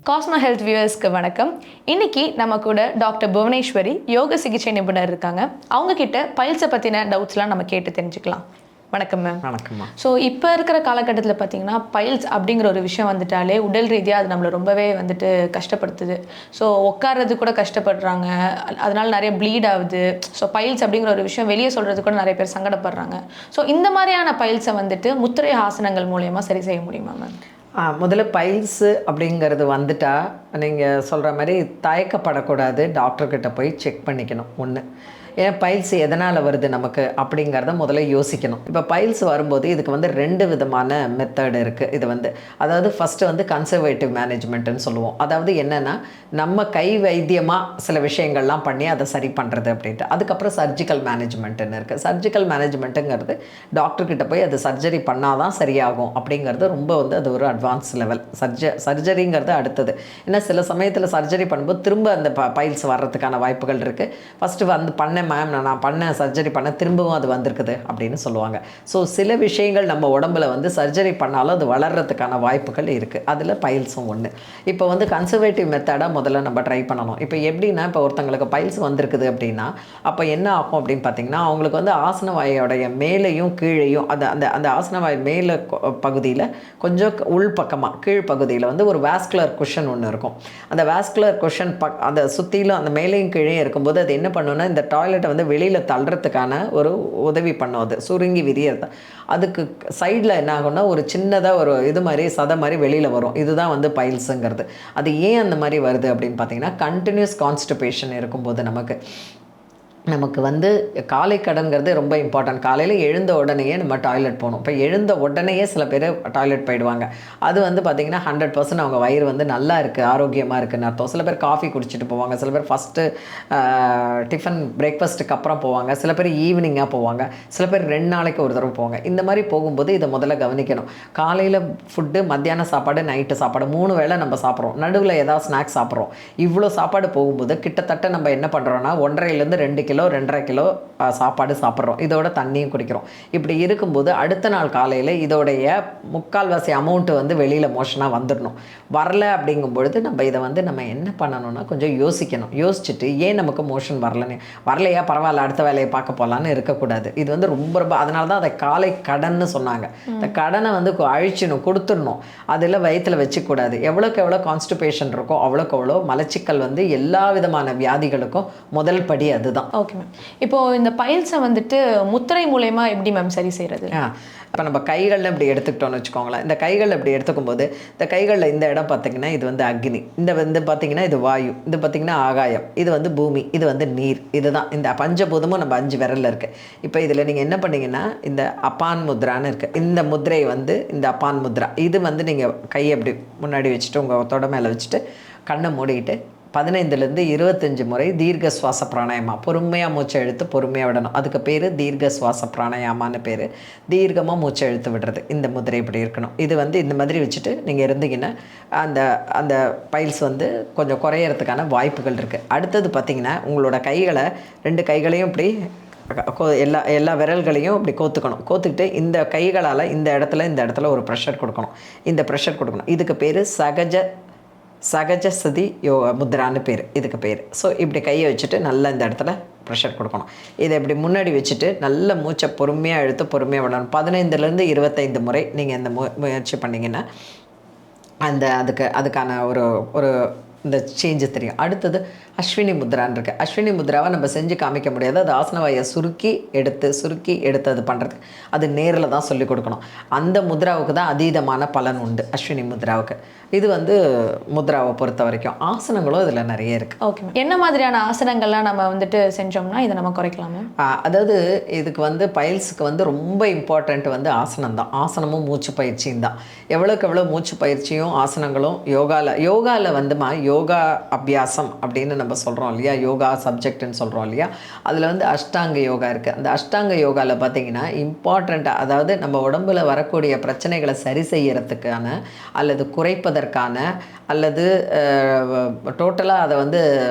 Cosmo health வியூவர்ஸ்க்கு வணக்கம். இன்னைக்கு நம்ம கூட டாக்டர் புவனேஸ்வரி யோக சிகிச்சை நிபுணர் இருக்காங்க. அவங்க கிட்ட பைல்ஸை பற்றின டவுட்ஸ்லாம் நம்ம கேட்டு தெரிஞ்சுக்கலாம். வணக்கம் மேம். வணக்கம்மா. ஸோ இப்போ இருக்கிற காலகட்டத்தில் பார்த்தீங்கன்னா பைல்ஸ் அப்படிங்கிற ஒரு விஷயம் வந்துட்டாலே உடல் ரீதியாக அது நம்மளை ரொம்பவே கஷ்டப்படுத்துது. ஸோ உட்கார்றது கூட கஷ்டப்படுறாங்க, அதனால நிறைய ப்ளீட் ஆகுது. ஸோ பைல்ஸ் அப்படிங்கிற ஒரு விஷயம் வெளியே சொல்கிறது கூட நிறைய பேர் சங்கடப்படுறாங்க. ஸோ இந்த மாதிரியான பைல்ஸை முத்திரை ஆசனங்கள் மூலயமா சரி செய்ய முடியுமா மேம்? முதல்ல பைல்ஸு அப்படிங்கிறது வந்துட்டா நீங்கள் சொல்கிற மாதிரி தயக்கப்படக்கூடாது, டாக்டர்கிட்ட போய் செக் பண்ணிக்கணும். ஒன்று, ஏன் பைல்ஸ் எதனால் வருது நமக்கு அப்படிங்கிறத முதல்ல யோசிக்கணும். இப்போ பைல்ஸ் வரும்போது இதுக்கு ரெண்டு விதமான மெத்தட் இருக்குது. இது அதாவது ஃபஸ்ட்டு கன்சர்வேட்டிவ் மேனேஜ்மெண்ட்டுன்னு சொல்லுவோம். அதாவது என்னென்னா நம்ம கை வைத்தியமாக சில விஷயங்கள்லாம் பண்ணி அதை சரி பண்ணுறது அப்படின்ட்டு. அதுக்கப்புறம் சர்ஜிக்கல் மேனேஜ்மெண்ட்டுன்னு இருக்குது. சர்ஜிக்கல் மேனேஜ்மெண்ட்டுங்கிறது டாக்டர்கிட்ட போய் அது சர்ஜரி பண்ணால் தான் சரியாகும் அப்படிங்கிறது ரொம்ப அது ஒரு அட்வான்ஸ் லெவல். சர்ஜரிங்கிறது அடுத்தது. ஏன்னா சில சமயத்தில் சர்ஜரி பண்ணும்போது திரும்ப அந்த பைல்ஸ் வர்றதுக்கான வாய்ப்புகள் இருக்குது. ஃபஸ்ட்டு பண்ண மேம் நான் பண்ண சர்ஜரி பண்ண திரும்பவும் அது வந்திருக்குது அப்படின்னு சொல்லுவாங்க. ஸோ சில விஷயங்கள் நம்ம உடம்புல சர்ஜரி பண்ணாலும் அது வளர்கிறதுக்கான வாய்ப்புகள் இருக்குது. அதில் பைல்ஸும் ஒன்று. இப்போ கன்சர்வேட்டிவ் மெத்தடாக முதல்ல நம்ம ட்ரை பண்ணணும். இப்போ எப்படின்னா, இப்போ ஒருத்தங்களுக்கு பைல்ஸ் வந்திருக்குது அப்படின்னா அப்போ என்ன ஆகும் அப்படின்னு பார்த்தீங்கன்னா, அவங்களுக்கு ஆசன வாயோடைய மேலேயும் கீழேயும் அந்த ஆசன வாய் மேலே பகுதியில் கொஞ்சம் உள்பக்கமாக கீழ்ப்பகுதியில் ஒரு வாஸ்குலர் குஷன் ஒன்று இருக்கும். அந்த வாஸ்குலர் குஷன் அதை சுற்றிலும் அந்த மேலேயும் கீழே இருக்கும்போது அது என்ன பண்ணுன்னா, இந்த டாய்லெட்டை வெளியில் தள்ளுறதுக்கான ஒரு உதவி பண்ணும். அது சுருங்கி விரியறது. அதுக்கு சைடில் என்ன ஆகும்னா ஒரு சின்னதாக ஒரு இது மாதிரி சதை மாதிரி வெளியில் வரும். இதுதான் பைல்ஸுங்கிறது. அது ஏன் அந்த மாதிரி வருது அப்படின்னு பார்த்தீங்கன்னா, கண்டினியூஸ் கான்ஸ்டிபேஷன் இருக்கும்போது நமக்கு காலை கடன்கிறது ரொம்ப இம்பார்ட்டன்ட். காலையில் எழுந்த உடனேயே நம்ம டாய்லெட் போகணும். இப்போ எழுந்த உடனேயே சில பேர் டாய்லெட் போயிடுவாங்க. அது பார்த்திங்கன்னா 100% அவங்க வயிறு நல்லா இருக்குது, ஆரோக்கியமாக இருக்குதுன்னு அர்த்தம். சில பேர் காஃபி குடிச்சிட்டு போவாங்க, சில பேர் ஃபஸ்ட்டு டிஃபன் பிரேக்ஃபாஸ்ட்டுக்கு அப்புறம் போவாங்க, சில பேர் ஈவினிங்காக போவாங்க, சில பேர் 2 நாளைக்கு ஒரு தடவை போவாங்க. இந்த மாதிரி போகும்போது இதை முதல்ல கவனிக்கணும். காலையில் ஃபுட்டு, மத்தியான சாப்பாடு, நைட்டு சாப்பாடு 3 வேளை நம்ம சாப்பிட்றோம். நடுவில் ஏதாவது ஸ்நாக்ஸ் சாப்பிட்றோம். இவ்வளோ சாப்பாடு போகும்போது கிட்டத்தட்ட நம்ம என்ன பண்ணுறோன்னா 1.5 2 கிலோ 2.5 கிலோ சாப்பாடு சாப்பிட்றோம். இதோட தண்ணியும் குடிக்கிறோம். இப்படி இருக்கும்போது அடுத்த நாள் காலையில் இதோடைய 3/4 அமௌண்ட்டு வெளியில் மோஷனாக வந்துடணும். வரல அப்படிங்கும்பொழுது நம்ம இதை நம்ம என்ன பண்ணணும்னா கொஞ்சம் யோசிக்கணும். யோசிச்சுட்டு ஏன் நமக்கு மோஷன் வரலையா, பரவாயில்ல அடுத்த வேலையை பார்க்க போகலான்னு இருக்கக்கூடாது. இது ரொம்ப அதனால தான் அதை காலை கடன்னு சொன்னாங்க. இந்த கடனை அழிச்சிடணும், கொடுத்துடணும். அதில் வயிற்றில் வச்சுக்கூடாது. எவ்வளோக்கு எவ்வளோ கான்ஸ்டிபேஷன் இருக்கோ அவ்வளோக்கு எவ்வளோ மலச்சிக்கல் எல்லா விதமான வியாதிகளுக்கும் முதல் படி அதுதான். Okay ma'am. இப்போ இந்த பைல்ஸை முத்திரை மூலயமா எப்படி மேம் சரி செய்கிறது? இப்போ நம்ம கைகளில் இப்படி எடுத்துக்கிட்டோன்னு வச்சுக்கோங்களேன். இந்த கைகளில் இப்படி எடுத்துக்கும்போது இந்த கைகளில் இந்த இடம் பார்த்திங்கன்னா இது அக்னி, இந்த பார்த்திங்கன்னா இது வாயு, இது பார்த்திங்கன்னா ஆகாயம், இது பூமி, இது நீர். இதுதான் இந்த பஞ்சபூதமும் நம்ம 5 விரலில் இருக்குது. இப்போ இதில் நீங்கள் என்ன பண்ணிங்கன்னா இந்த அப்பான் முத்ரான்னு இருக்குது. இந்த முத்திரை இந்த அப்பான் முத்ரா. இது நீங்கள் கையை அப்படி முன்னாடி வச்சுட்டு உங்கள் தொட மேலே வச்சுட்டு கண்ணை மூடிட்டு 15 25 முறை தீர்க்க சுவாச பிராணாயமா, பொறுமையாக மூச்சை இழுத்து பொறுமையாக விடணும். அதுக்கு பேர் தீர்க்க சுவாச பிராணாயாமான்னு பேர். தீர்க்கமாக மூச்சை இழுத்து விடுறது. இந்த முதிரை இப்படி இருக்கணும். இது இந்த மாதிரி வச்சுட்டு நீங்கள் இருந்தீங்கன்னா அந்த பைல்ஸ் கொஞ்சம் குறையறதுக்கான வாய்ப்புகள் இருக்குது. அடுத்தது பார்த்திங்கன்னா, உங்களோட கைகளை 2 கைகளையும் இப்படி எல்லா விரல்களையும் இப்படி கோத்துக்கிட்டு இந்த கைகளால் இந்த இடத்துல ஒரு ப்ரெஷர் கொடுக்கணும். இந்த ப்ரெஷர் கொடுக்கணும். இதுக்கு பேர் சகஜசதி யோகா முத்ரான்னு பேர். இதுக்கு பேர். ஸோ இப்படி கையை வச்சுட்டு நல்லா இந்த இடத்துல ப்ரெஷர் கொடுக்கணும். இதை இப்படி முன்னாடி வச்சுட்டு நல்ல மூச்சை பொறுமையாக இழுத்து பொறுமையாக விடணும். 15 25 முறை நீங்கள் இந்த முயற்சி பண்ணிங்கன்னா அதுக்கான ஒரு இந்த சேஞ்சு தெரியும். அடுத்தது அஸ்வினி முத்ரான்னு இருக்குது. அஸ்வினி முத்ராவை நம்ம செஞ்சு காமிக்க முடியாது. அது ஆசனவாயை சுருக்கி எடுத்து அது பண்ணுறது அது நேரில் தான் சொல்லிக் கொடுக்கணும். அந்த முத்ராவுக்கு தான் அதீதமான பலன் உண்டு. அஸ்வினி முத்ராவுக்கு இது முத்ராவை பொறுத்த வரைக்கும். ஆசனங்களும் இதில் நிறைய இருக்குது. ஓகே, என்ன மாதிரியான ஆசனங்கள்லாம் நம்ம செஞ்சோம்னா இதை நம்ம குறைக்கலாமா? அதாவது இதுக்கு பைல்ஸுக்கு ரொம்ப இம்பார்ட்டண்ட் ஆசனம் தான். ஆசனமும் மூச்சு பயிற்சியும் தான். எவ்வளோக்கு எவ்வளோ மூச்சு பயிற்சியும் ஆசனங்களும் யோகாவில் யோகா அபியாசம் அப்படின்னு நம்ம சொல்கிறோம் இல்லையா, யோகா சப்ஜெக்ட்னு சொல்கிறோம் இல்லையா. அதில் அஷ்டாங்க யோகா இருக்குது. அந்த அஷ்டாங்க யோகாவில் பார்த்திங்கன்னா இம்பார்ட்டண்ட்டாக, அதாவது நம்ம உடம்புல வரக்கூடிய பிரச்சனைகளை சரி செய்யறதுக்கான அல்லது குறைப்பதற்கான அல்லது டோட்டலாக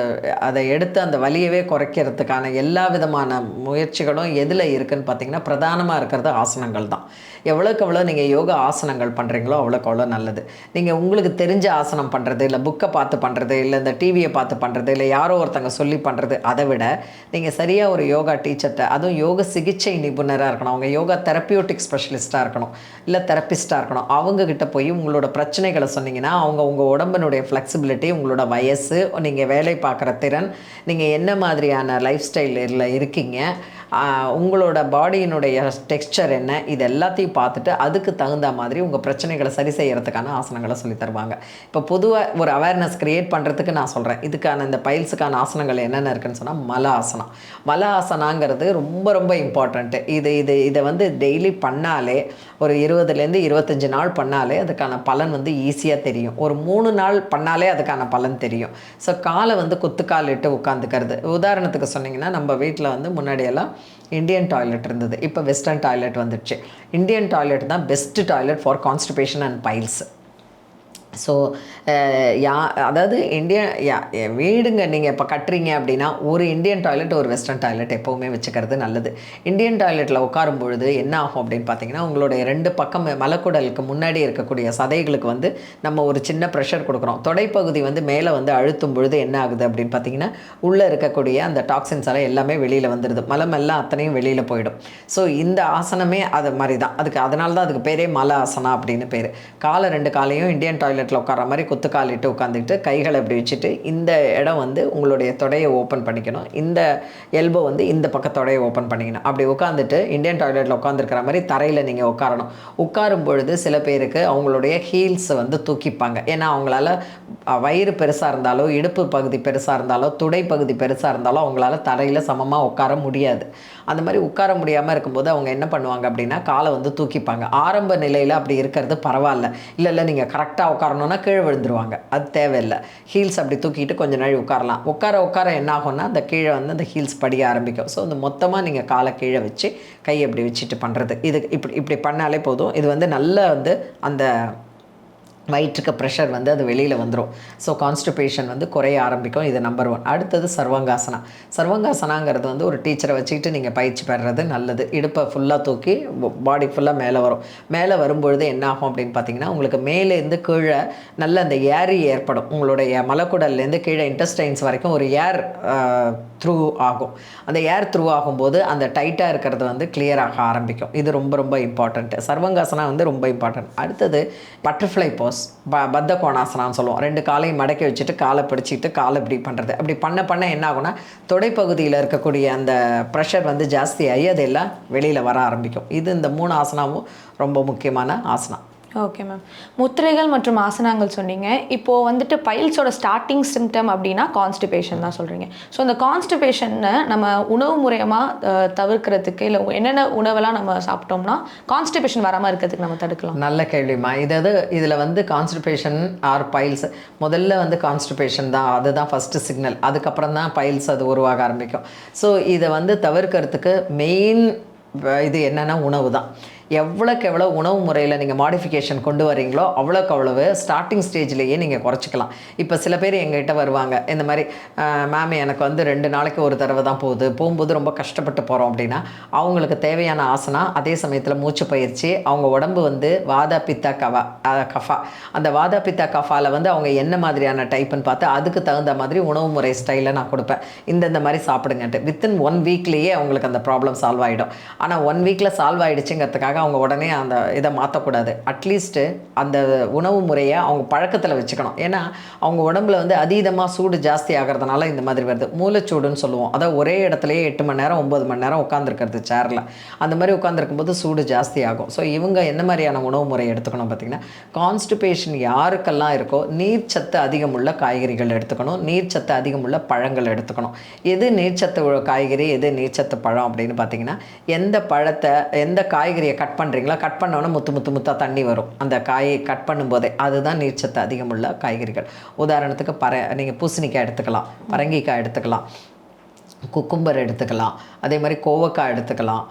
அதை எடுத்து அந்த வலியவே குறைக்கிறதுக்கான எல்லா விதமான முயற்சிகளும் எதில் இருக்குதுன்னு பார்த்திங்கன்னா பிரதானமாக இருக்கிறது ஆசனங்கள் தான். எவ்வளோக்கு எவ்வளோ நீங்கள் யோகா ஆசனங்கள் பண்ணுறீங்களோ அவ்வளோக்கு அவ்வளோ நல்லது. நீங்கள் உங்களுக்கு தெரிஞ்ச ஆசனம் பண்ணுறது, இல்லை புக்கை பார்த்து பண்ணுறது, இல்லை இந்த டிவியை பார்த்து பண்ணுறது, இல்லை யாரோ ஒருத்தங்க சொல்லி பண்ணுறது, அதை விட நீங்கள் சரியாக ஒரு யோகா டீச்சர்கிட்ட, அதுவும் யோக சிகிச்சை நிபுணராக இருக்கணும், அவங்க யோகா தெரப்பியூட்டிக் ஸ்பெஷலிஸ்ட்டாக இருக்கணும், இல்லை தெரப்பிஸ்ட்டாக இருக்கணும். அவங்கக்கிட்ட போய் உங்களோட பிரச்சனைகளை சொன்னீங்கன்னா அவங்க உங்கள் உடம்பினுடைய ஃப்ளெக்சிபிலிட்டி, உங்களோட வயசு, நீங்கள் வேலை பார்க்குற திறன், நீங்கள் என்ன மாதிரியான லைஃப் ஸ்டைலில் இருக்கீங்க, உங்களோட பாடியினுடைய டெக்ஸ்சர் என்ன, இது எல்லாத்தையும் பார்த்துட்டு அதுக்கு தகுந்த மாதிரி உங்கள் பிரச்சனைகளை சரி செய்கிறதுக்கான ஆசனங்களை சொல்லி தருவாங்க. இப்போ பொதுவாக ஒரு அவேர்னஸ் க்ரியேட் பண்ணுறதுக்கு நான் சொல்கிறேன், இதுக்கான இந்த பைல்ஸுக்கான ஆசனங்கள் என்னென்ன இருக்குதுன்னு சொன்னால் மல ஆசனம். மல ஆசனாங்கிறது ரொம்ப ரொம்ப இம்பார்ட்டண்ட்டு. இதை வந்து டெய்லி பண்ணாலே ஒரு 20லேருந்து 25 நாள் பண்ணாலே அதுக்கான பலன் வந்து ஈஸியாக தெரியும். ஒரு 3 நாள் பண்ணாலே அதுக்கான பலன் தெரியும். ஸோ காலை வந்து குத்துக்கால் இட்டு உட்காந்துக்கிறது. உதாரணத்துக்கு சொன்னிங்கன்னா நம்ம வீட்டில் வந்து முன்னாடியெல்லாம் இந்தியன் டாய்லெட் இருந்தது, இப்போ வெஸ்டர்ன் டாய்லெட் வந்துடுச்சு. இந்தியன் டாய்லெட் தான் best toilet for constipation and piles. So அதாவது வீடுங்க நீங்கள் இப்போ கட்டுறீங்க அப்படின்னா ஒரு இந்தியன் டாய்லெட் ஒரு வெஸ்டர்ன் டாய்லெட் எப்போவுமே வச்சுக்கிறது நல்லது. இந்தியன் டாய்லெட்டில் உட்காரும் பொழுது என்ன ஆகும் அப்படின்னு பார்த்தீங்கன்னா, உங்களுடைய 2 பக்கம் மலக்குடலுக்கு முன்னாடி இருக்கக்கூடிய சதைகளுக்கு வந்து நம்ம ஒரு சின்ன ப்ரெஷர் கொடுக்குறோம். தொடைப்பகுதி வந்து மேலே வந்து அழுத்தும் பொழுது என்ன ஆகுது அப்படின்னு பார்த்தீங்கன்னா, உள்ளே இருக்கக்கூடிய அந்த டாக்ஸின்ஸ் எல்லாம் எல்லாமே வெளியில் வந்துடுது, மலம் எல்லாம் அத்தனையும் வெளியில் போயிடும். ஸோ இந்த ஆசனமே அது மாதிரி தான். அதனால தான் அதுக்கு பேரே மல ஆசனா அப்படின்னு பேர். காலை 2 காலையும் இந்தியன் டாய்லெட்டில் உட்கார மாதிரி குத்துக்காலிட்டு உட்காந்துக்கிட்டு கைகளை இப்படி வச்சுட்டு இந்த இடம் வந்து உங்களுடைய தொடையை ஓப்பன் பண்ணிக்கணும், இந்த எல்போ வந்து இந்த பக்கம் தொடையை ஓப்பன் பண்ணிக்கணும். அப்படி உட்காந்துட்டு இந்தியன் டாய்லெட்டில் உட்காந்துருக்கிற மாதிரி தரையில் நீங்கள் உட்காரணும். உட்காரும் பொழுது சில பேருக்கு அவங்களுடைய ஹீல்ஸை வந்து தூக்கிப்பாங்க. ஏன்னா அவங்களால வயிறு பெருசாக இருந்தாலோ, இடுப்பு பகுதி பெருசாக இருந்தாலோ, துடை பகுதி பெருசாக இருந்தாலோ அவங்களால தரையில் சமமாக உட்கார முடியாது. அந்த மாதிரி உட்கார முடியாமல் இருக்கும்போது அவங்க என்ன பண்ணுவாங்க அப்படின்னா காலை வந்து தூக்கிப்பாங்க. ஆரம்ப நிலையில் அப்படி இருக்கிறது பரவாயில்ல. இல்லை நீங்கள் கரெக்டாக உட்காரணுன்னா கீழே விழுந்துருவாங்க, அது தேவையில்லை. ஹீல்ஸ் அப்படி தூக்கிட்டு கொஞ்சம் நாள் உட்காரலாம். உட்கார என்ன ஆகும்னா அந்த கீழே வந்து அந்த ஹீல்ஸ் படிய ஆரம்பிக்கும். ஸோ அந்த மொத்தமாக நீங்கள் காலை கீழே வச்சு கை அப்படி வச்சுட்டு பண்ணுறது, இது இப்படி பண்ணாலே போதும். இது வந்து நல்ல வந்து அந்த வயிற்றுக்கு ப்ரெஷர் வந்து அது வெளியில் வந்துடும். ஸோ கான்ஸ்டிபேஷன் வந்து குறைய ஆரம்பிக்கும். இது நம்பர் 1. அடுத்தது சர்வங்காசனா. சர்வங்காசனாங்கிறது வந்து ஒரு டீச்சரை வச்சுக்கிட்டு நீங்கள் பயிற்சி பெறுறது நல்லது. இடுப்பை ஃபுல்லாக தூக்கி பாடி ஃபுல்லாக மேலே வரும். மேலே வரும்பொழுது என்ன ஆகும் அப்படின்னு பார்த்தீங்கன்னா, உங்களுக்கு மேலேருந்து கீழே நல்ல அந்த ஏரி ஏற்படும். உங்களுடைய மலக்குடல்லேருந்து கீழே இன்டெஸ்டைன்ஸ் வரைக்கும் ஒரு ஏர் த்ரூ ஆகும். அந்த ஏர் த்ரூ ஆகும்போது அந்த டைட்டாக இருக்கிறது வந்து கிளியர் ஆக ஆரம்பிக்கும். இது ரொம்ப ரொம்ப இம்பார்ட்டண்ட்டு. சர்வங்காசனா வந்து ரொம்ப இம்பார்ட்டன்ட். அடுத்தது பட்டர்ஃப்ளை போஸ், பத்த கோணாசனான்னு சொல்லுவோம். 2 காலையும் மடக்கி வச்சுட்டு காலை பிடிச்சிட்டு காலை இப்படி பண்ணுறது. அப்படி பண்ண என்ன ஆகும்னா தொடைப்பகுதியில் இருக்கக்கூடிய அந்த ப்ரெஷர் வந்து ஜாஸ்தியாகி அதெல்லாம் வெளியில் வர ஆரம்பிக்கும். இது இந்த 3 ஆசனாவும் ரொம்ப முக்கியமான ஆசனம். Okay ma'am. முத்திரைகள் மற்றும் ஆசனங்கள் சொன்னீங்க. இப்போது வந்துட்டு பைல்ஸோட ஸ்டார்டிங் சிம்டம் அப்படின்னா கான்ஸ்டிபேஷன் தான் சொல்கிறீங்க. ஸோ அந்த கான்ஸ்டிபேஷனை நம்ம உணவு முறையமாக தவிர்க்கிறதுக்கு, இல்லை என்னென்ன உணவெல்லாம் நம்ம சாப்பிட்டோம்னா கான்ஸ்டிபேஷன் வராமல் இருக்கிறதுக்கு நம்ம தடுக்கலாம்? நல்ல கேள்விமா. இதில் வந்து கான்ஸ்டிபேஷன் ஆர் பைல்ஸ், முதல்ல வந்து கான்ஸ்டிபேஷன் தான், அதுதான் ஃபஸ்ட்டு சிக்னல். அதுக்கப்புறம் தான் பைல்ஸ் அது உருவாக ஆரம்பிக்கும். ஸோ இதை வந்து தவிர்க்கிறதுக்கு மெயின் இது என்னென்னா உணவு தான். எவ்வளோக்கு எவ்வளோ உணவு முறையில் நீங்கள் மாடிஃபிகேஷன் கொண்டு வரீங்களோ அவ்வளோக்கு அவ்வளவு ஸ்டார்டிங் ஸ்டேஜ்லேயே நீங்கள் குறைச்சிக்கலாம். இப்போ சில பேர் எங்கள்கிட்ட வருவாங்க, இந்த மாதிரி மேம் எனக்கு வந்து 2 நாளைக்கு ஒரு தடவை தான் போகும்போது ரொம்ப கஷ்டப்பட்டு போகிறோம் அப்படின்னா அவங்களுக்கு தேவையான ஆசனா, அதே சமயத்தில் மூச்சு பயிற்சி, அவங்க உடம்பு வந்து வாதா பித்தா கஃபா, அந்த வாதா பித்தா கஃபாவில் வந்து அவங்க என்ன மாதிரியான டைப்புன்னு பார்த்து அதுக்கு தகுந்த மாதிரி உணவு முறை ஸ்டைலில் நான் கொடுப்பேன். இந்த மாதிரி சாப்பிடுங்கன்ட்டு வித்தின் 1 வீக்லேயே அவங்களுக்கு அந்த ப்ராப்ளம் சால்வ் ஆகிடும். ஆனால் 1 வீக்கில் சால்வ் ஆகிடுச்சுங்கிறதுக்காக அவங்க உடனே அந்த இதை மாற்றக்கூடாது. அட்லீஸ்ட்டு அந்த உணவு முறையை அவங்க பழக்கத்தில் வச்சுக்கணும். ஏன்னா அவங்க உடம்புல வந்து அதீதமாக சூடு ஜாஸ்தி ஆகிறதுனால இந்த மாதிரி வருது. மூளைச்சூடுன்னு சொல்லுவோம். அதாவது ஒரே இடத்துலையே 8 மணி நேரம் 9 மணி நேரம் உட்காந்துருக்கிறது சேரில், அந்த மாதிரி உட்காந்துருக்கும் போது சூடு ஜாஸ்தி ஆகும். ஸோ இவங்க என்ன மாதிரியான உணவு முறை எடுத்துக்கணும் பார்த்திங்கன்னா, கான்ஸ்டிபேஷன் யாருக்கெல்லாம் இருக்கோ நீர்ச்சத்து அதிகமுள்ள காய்கறிகள் எடுத்துக்கணும், நீர்ச்சத்து அதிகமுள்ள பழங்கள் எடுத்துக்கணும். எது நீர்ச்சத்து காய்கறி, எது நீர்ச்சத்து பழம் அப்படின்னு பார்த்தீங்கன்னா, எந்த பழத்தை எந்த காய்கறியை கட் பண்ணுறீங்களா, கட் பண்ணோன்னே முத்தாக தண்ணி வரும் அந்த காயை கட் பண்ணும்போதே, அதுதான் நீர்ச்சத்து அதிகமுள்ள காய்கறிகள். உதாரணத்துக்கு நீங்கள் பூசணிக்காய் எடுத்துக்கலாம், பரங்கிக்காய் எடுத்துக்கலாம், குக்கும்பர் எடுத்துக்கலாம், அதே மாதிரி கோவக்காய் எடுத்துக்கலாம்,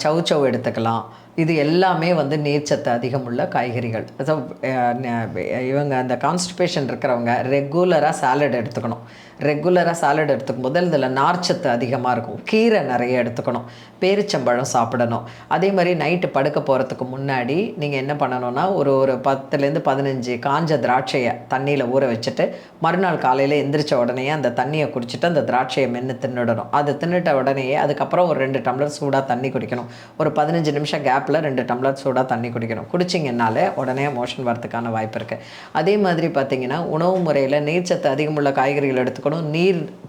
சவுச்சவ் எடுத்துக்கலாம், இது எல்லாமே வந்து நீர்ச்சத்து அதிகமுள்ள காய்கறிகள். ஸோ இவங்க அந்த கான்ஸ்டிபேஷன் இருக்கிறவங்க ரெகுலராக சாலட் எடுத்துக்கணும். ரெகுலராக சாலட் எடுத்துக்கும் போது இதில் நார்ச்சத்து அதிகமாக இருக்கும். கீரை நிறைய எடுத்துக்கணும். பேரிச்சம்பழம் சாப்பிடணும். அதே மாதிரி நைட்டு படுக்க போகிறதுக்கு முன்னாடி நீங்கள் என்ன பண்ணணும்னா ஒரு 10லேருந்து 15 காஞ்ச திராட்சையை தண்ணியில் ஊற வச்சுட்டு மறுநாள் காலையில் எந்திரிச்ச உடனே அந்த தண்ணியை குடிச்சிட்டு அந்த திராட்சையை மென்று தின்னுடணும். அது தின்னுட்ட உடனேயே அதுக்கப்புறம் ஒரு 2 டம்ளர் சூடாக தண்ணி குடிக்கணும். ஒரு 15 நிமிஷம் கேப்பில் 2 டம்ளர் சூடாக தண்ணி குடிக்கணும். குடிச்சிங்கனாலே உடனே மோஷன் வரதுக்கான வாய்ப்பு இருக்குது. அதே மாதிரி பார்த்திங்கன்னா உணவு முறையில் நீர்ச்சத்து அதிகமுள்ள காய்கறிகள் எடுத்துக்கணும்.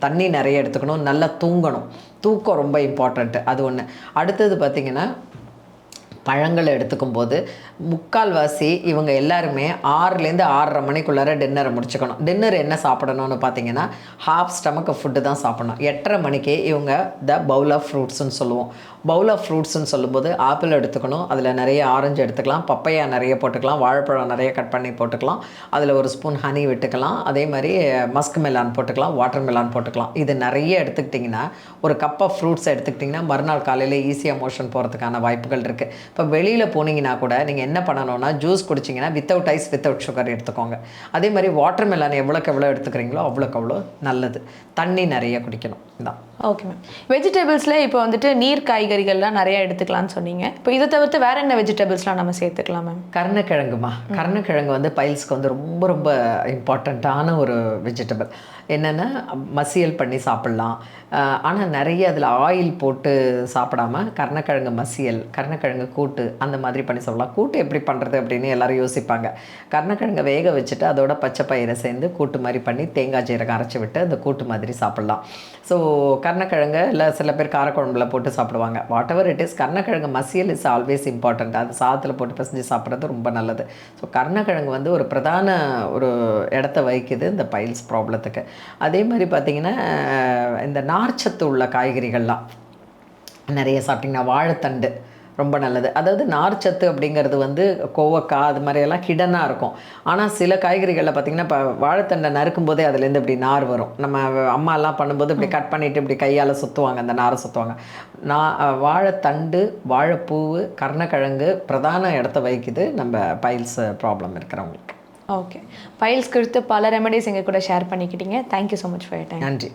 தண்ணி நிறைய எடுத்துக்கணும். நல்லா தூங்கணும். தூக்கம் ரொம்ப இம்பார்ட்டண்ட்டு. அது ஒன்று. அடுத்தது பார்த்திங்கன்னா பழங்களை எடுத்துக்கும் போது முக்கால்வாசி இவங்க எல்லாருமே 6லேருந்து 6:30 மணிக்குள்ளார டின்னரை முடிச்சுக்கணும். டின்னர் என்ன சாப்பிடணும்னு பார்த்தீங்கன்னா ஹாஃப் ஸ்டமக் ஃபுட்டு தான் சாப்பிடணும். 8:30 மணிக்கே இவங்க பவுல் ஆஃப் ஃப்ரூட்ஸ்ன்னு சொல்லுவோம். பவுல் ஆஃப் ஃப்ரூட்ஸ்ன்னு சொல்லும்போது ஆப்பிள் எடுத்துக்கணும். அதில் நிறைய ஆரஞ்சு எடுத்துக்கலாம். பப்பையா நிறைய போட்டுக்கலாம். வாழைப்பழம் நிறைய கட் பண்ணி போட்டுக்கலாம். அதில் ஒரு ஸ்பூன் ஹனி விட்டுக்கலாம். அதே மாதிரி மஸ்க் மெலான் போட்டுக்கலாம். வாட்டர் மெலான் போட்டுக்கலாம். இது நிறைய எடுத்துக்கிட்டிங்கன்னா ஒரு கப் ஆஃப் ஃப்ரூட்ஸ் எடுத்துக்கிட்டிங்கன்னா மறுநாள் காலையில் ஈஸியாக மோஷன் போகிறதுக்கான வாய்ப்புகள் இருக்குது. இப்போ வெளியில் போனீங்கன்னா கூட நீங்கள் என்ன பண்ணணும்னா ஜூஸ் குடிச்சிங்கன்னா வித்தவுட் ஐஸ் வித்தவுட் சுகர் எடுத்துக்கோங்க. அதே மாதிரி வாட்டர் மெலான் எவ்வளோக்கு எவ்வளோ எடுத்துக்கிறீங்களோ அவ்வளோக்கு அவ்வளோ நல்லது. தண்ணி நிறைய குடிக்கணும். இதான். Okay ma'am. வெஜிடபிள்ஸில் இப்போ வந்துட்டு நீர் காய்கறிகள்லாம் நிறையா எடுத்துக்கலாம்னு சொன்னீங்க. இப்போ இதை தவிர்த்து வேறு என்ன வெஜிடபிள்ஸ்லாம் நம்ம சேர்த்துக்கலாம் மேம்? கருணக்கிழங்குமா. கருணக்கிழங்கு வந்து பைல்ஸ்க்கு வந்து ரொம்ப ரொம்ப இம்பார்ட்டண்ட்டான ஒரு வெஜிடபிள். என்னென்னா மசியல் பண்ணி சாப்பிட்லாம். ஆனால் நிறைய அதில் ஆயில் போட்டு சாப்பிடாம கருணக்கிழங்கு மசியல், கருணக்கிழங்கு கூட்டு அந்த மாதிரி பண்ணி சாப்பிடலாம். கூட்டு எப்படி பண்ணுறது அப்படின்னு எல்லோரும் யோசிப்பாங்க. கருணக்கிழங்கை வேக வச்சுட்டு அதோட பச்சை பயிரை சேர்ந்து கூட்டு மாதிரி பண்ணி தேங்காய் ஜீரகம் அரைச்சி விட்டு அந்த கூட்டு மாதிரி சாப்பிட்லாம். ஸோ கருணக்கிழங்கு இல்லை சில பேர் காரக்குழம்புல போட்டு சாப்பிடுவாங்க. வாட் எவர் இட் இஸ், கருணக்கிழங்கு மசியல் இஸ் ஆல்வேஸ் இம்பார்ட்டண்ட். அது சாதத்தில் போட்டு பிசைஞ்சு சாப்பிட்றது ரொம்ப நல்லது. ஸோ கருணக்கிழங்கு வந்து ஒரு பிரதான ஒரு இடத்த வகிக்குது இந்த பைல்ஸ் ப்ராப்ளத்துக்கு. அதே மாதிரி பார்த்திங்கன்னா இந்த நார்ச்சத்து உள்ள காய்கறிகள்லாம் நிறைய சாப்பிட்டிங்கன்னா வாழைத்தண்டு ரொம்ப நல்லது. அதாவது நார்ச்சத்து அப்படிங்கிறது வந்து கோவக்காய் அது மாதிரியெல்லாம் ஹிடனாக இருக்கும். ஆனால் சில காய்கறிகளில் பார்த்திங்கன்னா இப்போ வாழைத்தண்டை நறுக்கும் போதே அதுலேருந்து இப்படி நார் வரும். நம்ம அம்மாலாம் பண்ணும்போது இப்படி கட் பண்ணிவிட்டு இப்படி கையால் சுற்றுவாங்க, அந்த நாரை சுற்றுவாங்க. வாழைத்தண்டு, வாழைப்பூவு, கருணக்கிழங்கு பிரதான இடத்த வகிக்குது நம்ம பைல்ஸ் ப்ராப்ளம் இருக்கிறவங்களுக்கு. ஓகே. பைல்ஸ்க்கு அடுத்து பல ரெமெடிஸ் எங்கள் கூட ஷேர் பண்ணிக்கிட்டீங்க. Thank you so much for your time. நன்றி.